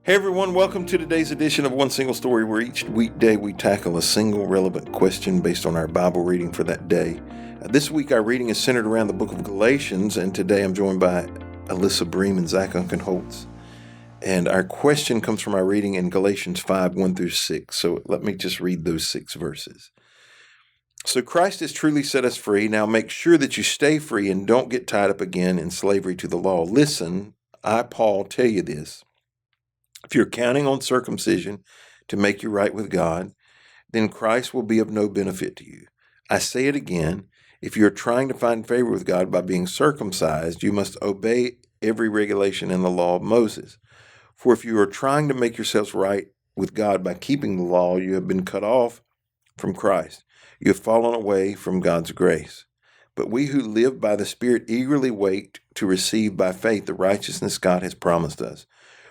Hey everyone, welcome to today's edition of One Single Story, where each weekday we tackle a single relevant question based on our Bible reading for that day. This week our reading is centered around the book of Galatians, and today I'm joined by Alyssa Bream and Zack Unkenholz. And our question comes from our reading in Galatians 5, 1 through 6. So let me just read those 6 verses. So Christ has truly set us free. Now make sure that you stay free and don't get tied up again in slavery to the law. Listen, I, Paul, tell you this. If you're counting on circumcision to make you right with God, then Christ will be of no benefit to you. I say it again, if you're trying to find favor with God by being circumcised, you must obey every regulation in the law of Moses. For if you are trying to make yourselves right with God by keeping the law, you have been cut off from Christ. You have fallen away from God's grace. But we who live by the Spirit eagerly wait to receive by faith the righteousness God has promised us.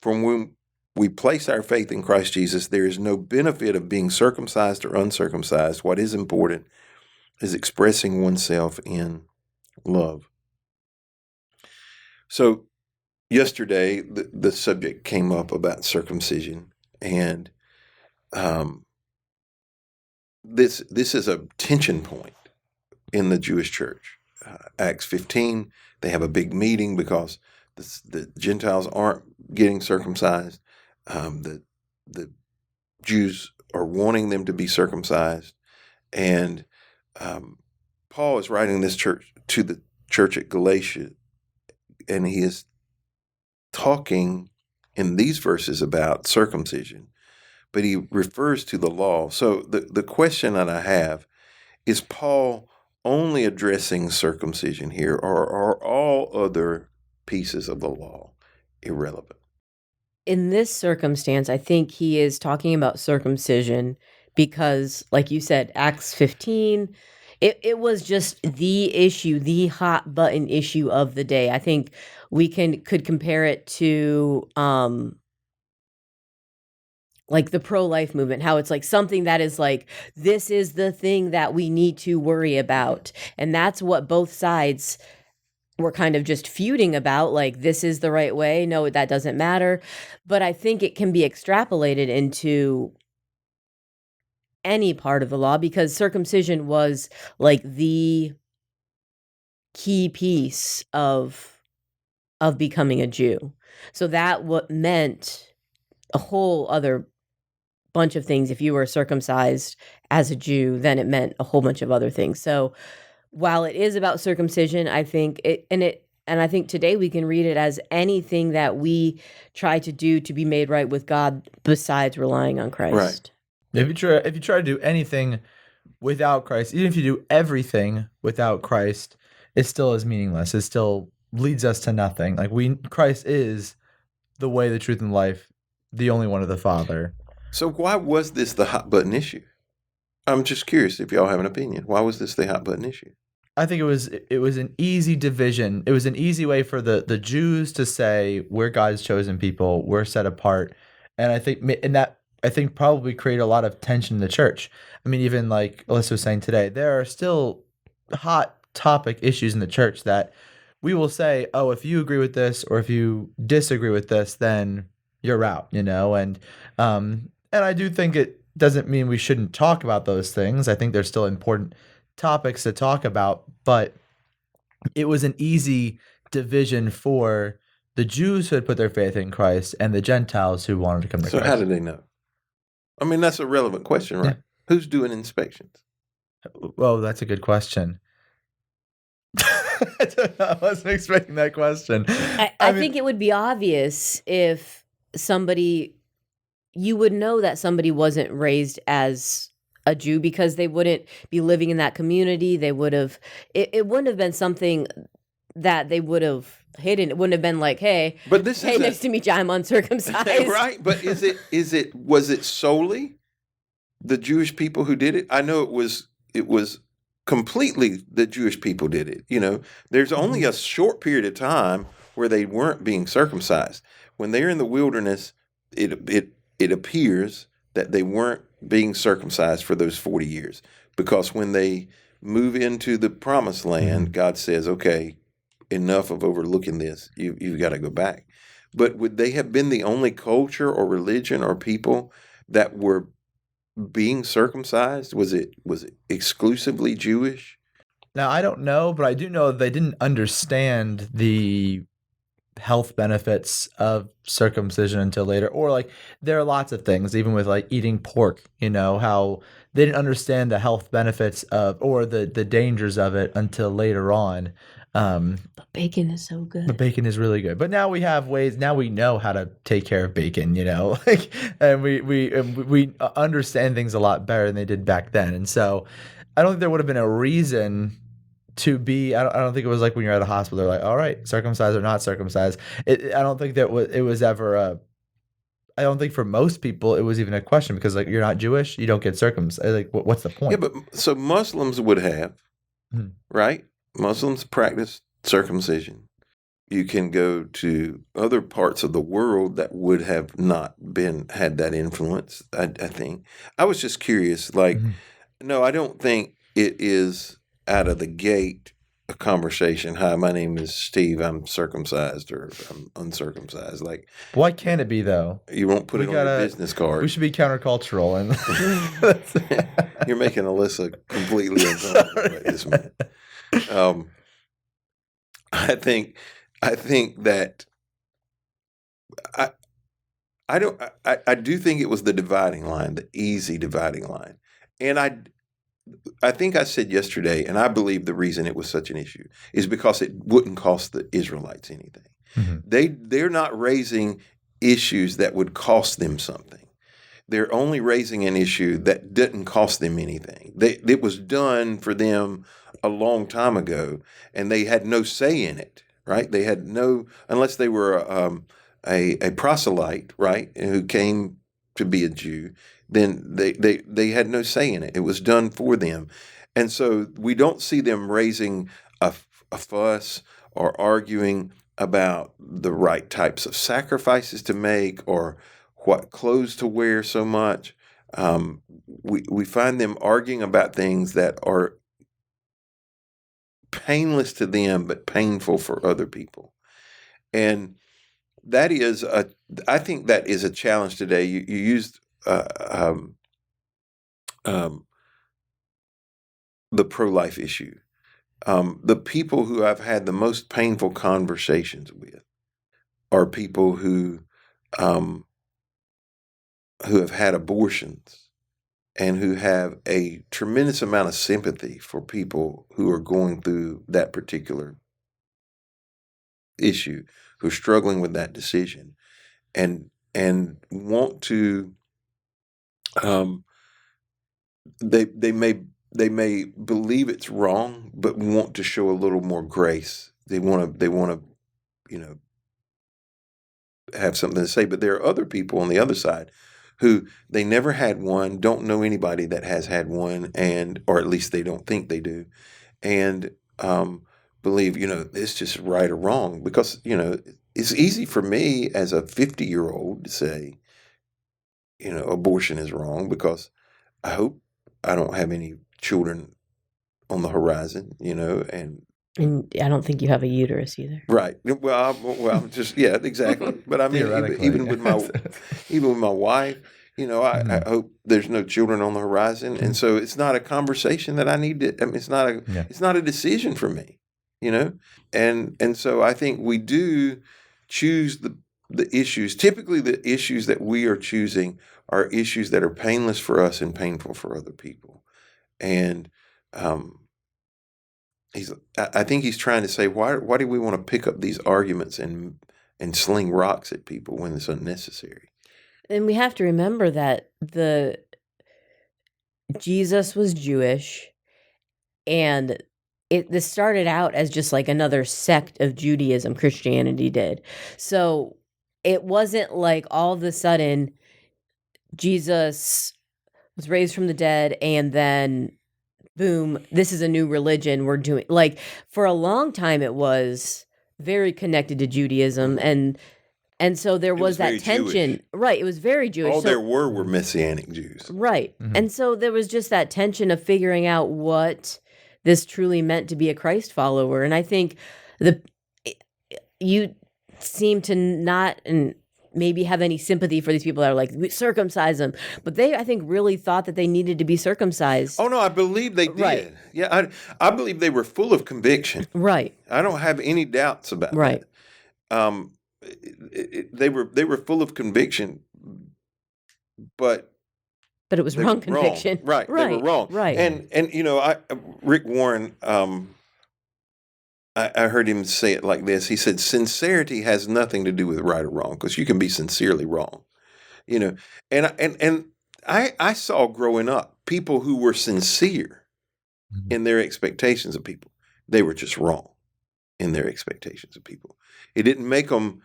From when we place our faith in Christ Jesus, there is no benefit of being circumcised or uncircumcised. What is important is expressing oneself in love. So yesterday, the subject came up about circumcision, and this is a tension point in the Jewish church. Acts 15, they have a big meeting because the Gentiles aren't getting circumcised. The Jews are wanting them to be circumcised, and Paul is writing this church to the church at Galatia, and he is talking in these verses about circumcision, but he refers to the law. So the question that I have is, Paul only addressing circumcision here, or are all other pieces of the law irrelevant? In this circumstance, I think he is talking about circumcision because, like you said, Acts 15, it was just the issue, the hot button issue of the day. I think we could compare it to like the pro-life movement, how it's like something that is like, this is the thing that we need to worry about. And that's what both sides were kind of just feuding about, like, this is the right way. No, that doesn't matter. But I think it can be extrapolated into any part of the law, because circumcision was like the key piece of becoming a Jew. So that what meant a whole other bunch of things. If you were circumcised as a Jew, then it meant a whole bunch of other things. So while it is about circumcision, I think I think today we can read it as anything that we try to do to be made right with God besides relying on Christ. Right. If you try to do anything without Christ, even if you do everything without Christ, it still is meaningless. It still leads us to nothing. Like Christ is the way, the truth, and life, the only one of the Father. So why was this the hot button issue? I'm just curious if y'all have an opinion. Why was this the hot button issue? I think it was an easy division. It was an easy way for the Jews to say, we're God's chosen people, we're set apart. And I think probably created a lot of tension in the church. I mean, even like Alyssa was saying today, there are still hot topic issues in the church that we will say, oh, if you agree with this or if you disagree with this, then you're out, and I do think it doesn't mean we shouldn't talk about those things. I think there's still important topics to talk about, but it was an easy division for the Jews who had put their faith in Christ and the Gentiles who wanted to come to Christ. So how did they know? I mean, that's a relevant question, right? Yeah. Who's doing inspections? Well, that's a good question. I don't know. I wasn't expecting that question. I think it would be obvious if you would know that somebody wasn't raised as a Jew, because they wouldn't be living in that community. They would have, it wouldn't have been something that they would have hidden. It wouldn't have been like, hey, nice to meet you, I'm uncircumcised. Right, but was it solely the Jewish people who did it? I know it was completely the Jewish people did it. There's only a short period of time where they weren't being circumcised. When they're in the wilderness, it appears that they weren't being circumcised for those 40 years, because when they move into the promised land, God says, okay, enough of overlooking this. You've got to go back. but would they have been the only culture or religion or people that were being circumcised? Was it exclusively Jewish? Now, I don't know, but I do know they didn't understand the health benefits of circumcision until later. Or like there are lots of things, even with like eating pork, how they didn't understand the health benefits of or the dangers of it until later on. But bacon is so good. The bacon is really good. But now we have ways, now we know how to take care of bacon, like, and we understand things a lot better than they did back then. And so I don't think there would have been a reason to be, I don't think it was like when you're at a hospital, they're like, all right, circumcised or not circumcised. I don't think that it was ever I don't think for most people it was even a question, because like, you're not Jewish, you don't get circumcised. Like, what's the point? Yeah, but so Muslims would have, right? Muslims practice circumcision. You can go to other parts of the world that would have not had that influence, I think. I was just curious, like, no, I don't think it is out of the gate a conversation. Hi, my name is Steve. I'm circumcised or I'm uncircumcised. Like, why can't it be though? You won't put it on your business card. We should be countercultural, and you're making Alyssa completely uncomfortable right this minute. I think that I do think it was the dividing line, the easy dividing line, and I think I said yesterday, and I believe the reason it was such an issue is because it wouldn't cost the Israelites anything. They're not raising issues that would cost them something. They're only raising an issue that didn't cost them anything. It was done for them a long time ago, and they had no say in it, right? They had no, unless they were a proselyte, right, who came to be a Jew, then they had no say in it. It was done for them. And so we don't see them raising a fuss or arguing about the right types of sacrifices to make or what clothes to wear so much. We find them arguing about things that are painless to them but painful for other people. And that is I think that is a challenge today. You used the pro-life issue. The people who I've had the most painful conversations with are people who have had abortions and who have a tremendous amount of sympathy for people who are going through that particular issue, who are struggling with that decision, and want to. They may believe it's wrong, but want to show a little more grace. They want to, have something to say. But there are other people on the other side who they never had one, don't know anybody that has had one, or at least they don't think they do, and believe it's just right or wrong, because it's easy for me as a 50-year-old to say abortion is wrong, because I hope I don't have any children on the horizon, and I don't think you have a uterus either. Right. Well, I'm just exactly. But I mean, even with my wife, I hope there's no children on the horizon, and so it's not a conversation that I need to. I mean, it's not a decision for me, and so I think we do choose the issues. Typically, the issues that we are choosing are issues that are painless for us and painful for other people. And I think he's trying to say, why do we want to pick up these arguments and sling rocks at people when it's unnecessary? And we have to remember that Jesus was Jewish, and this started out as just like another sect of Judaism. Christianity did. So it wasn't like all of a sudden Jesus was raised from the dead and then boom, this is a new religion we're doing. Like, for a long time it was very connected to Judaism, and so there was that tension. Jewish. Right, it was very Jewish. All there were Messianic Jews. Right. And so there was just that tension of figuring out what this truly meant to be a Christ follower. And I think seem to not and maybe have any sympathy for these people that are like, circumcise them. But they, I think, really thought that they needed to be circumcised. Oh, no, I believe they did. Right. Yeah, I believe they were full of conviction. Right. I don't have any doubts about Right. that. They were full of conviction, but it was they wrong were conviction. Right. They were wrong. Right. And Rick Warren, I heard him say it like this. He said, sincerity has nothing to do with right or wrong, because you can be sincerely wrong. And I saw growing up people who were sincere in their expectations of people. They were just wrong in their expectations of people. It didn't make them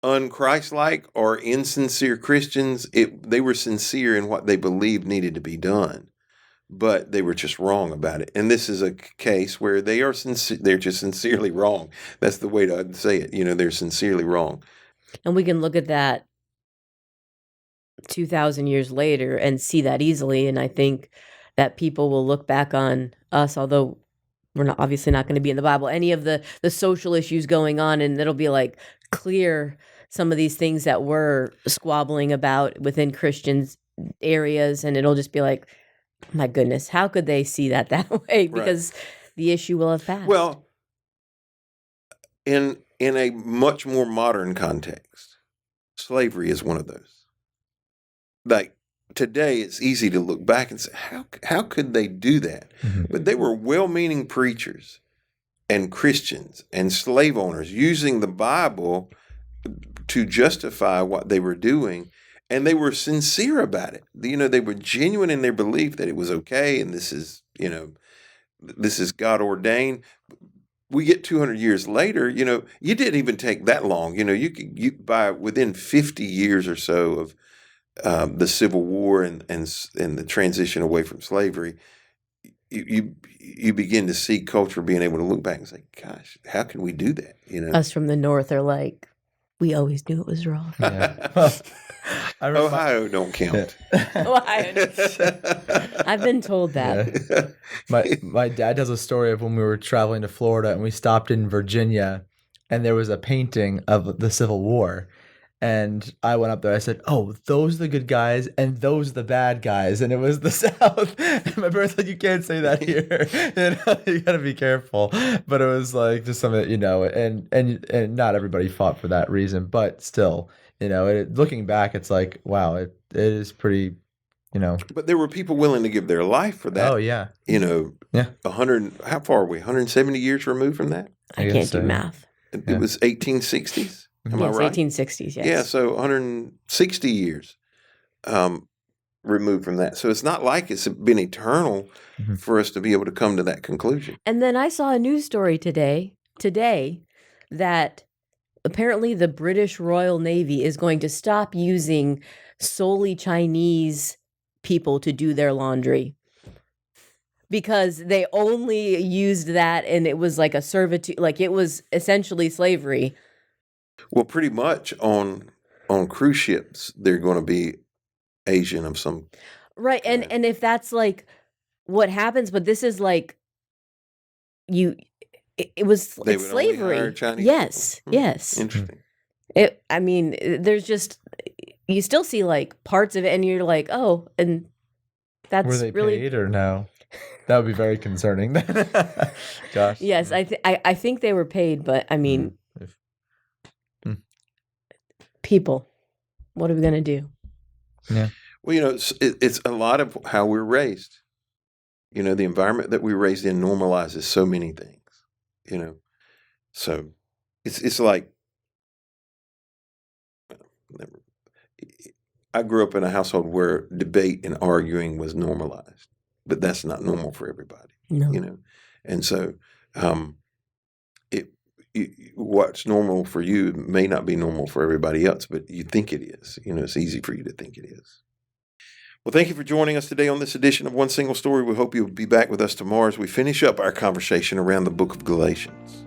unchristlike or insincere Christians. They were sincere in what they believed needed to be done, but they were just wrong about it. And this is a case where they are sincere. They're just sincerely wrong. That's the way to say it. They're sincerely wrong. And we can look at that 2,000 years later and see that easily. And I think that people will look back on us, although we're obviously not going to be in the Bible, any of the social issues going on, and it'll be like clear some of these things that we're squabbling about within Christians areas, and it'll just be like, my goodness, how could they see that way? Because the issue will have passed. Well, in a much more modern context, slavery is one of those. Like today, it's easy to look back and say, how could they do that? Mm-hmm. But they were well-meaning preachers and Christians and slave owners using the Bible to justify what they were doing. And they were sincere about it. They were genuine in their belief that it was okay, and this is God ordained. We get 200 years later, you didn't even take that long. You by within 50 years or so of the Civil War and the transition away from slavery, you begin to see culture being able to look back and say, "Gosh, how can we do that?" Us from the North are like, we always knew it was wrong. Yeah. Ohio don't count. I've been told that. Yeah. My dad tells a story of when we were traveling to Florida and we stopped in Virginia, and there was a painting of the Civil War. And I went up there. I said, "Oh, those are the good guys, and those are the bad guys." And it was the South. And my parents said, "You can't say that here. You got to be careful." But it was like just something, and not everybody fought for that reason, but still, looking back, it's like, wow, it is pretty, But there were people willing to give their life for that. Oh yeah. Yeah. 100. How far are we? 170 years removed from that. I can't do math. It was 1860s. Am I right? 1860s, yes. Yeah, so 160 years removed from that. So it's not like it's been eternal for us to be able to come to that conclusion. And then I saw a news story today that apparently the British Royal Navy is going to stop using solely Chinese people to do their laundry, because they only used that and it was like a servitude, like it was essentially slavery. Well, pretty much on cruise ships, they're going to be Asian of some right, and if that's like what happens, but this is like it's slavery. Yes, yes. Interesting. There's just, you still see like parts of it, and you're like, oh, and that's were they really paid or no? That would be very concerning. Gosh. Yes, I think they were paid, but I mean. People, what are we going to do? Yeah. Well, it's a lot of how we're raised. The environment that we're raised in normalizes so many things, So it's like, I grew up in a household where debate and arguing was normalized, but that's not normal for everybody, No. And so what's normal for you may not be normal for everybody else, but you think it is. It's easy for you to think it is. Well, thank you for joining us today on this edition of One Single Story. We hope you'll be back with us tomorrow as we finish up our conversation around the book of Galatians.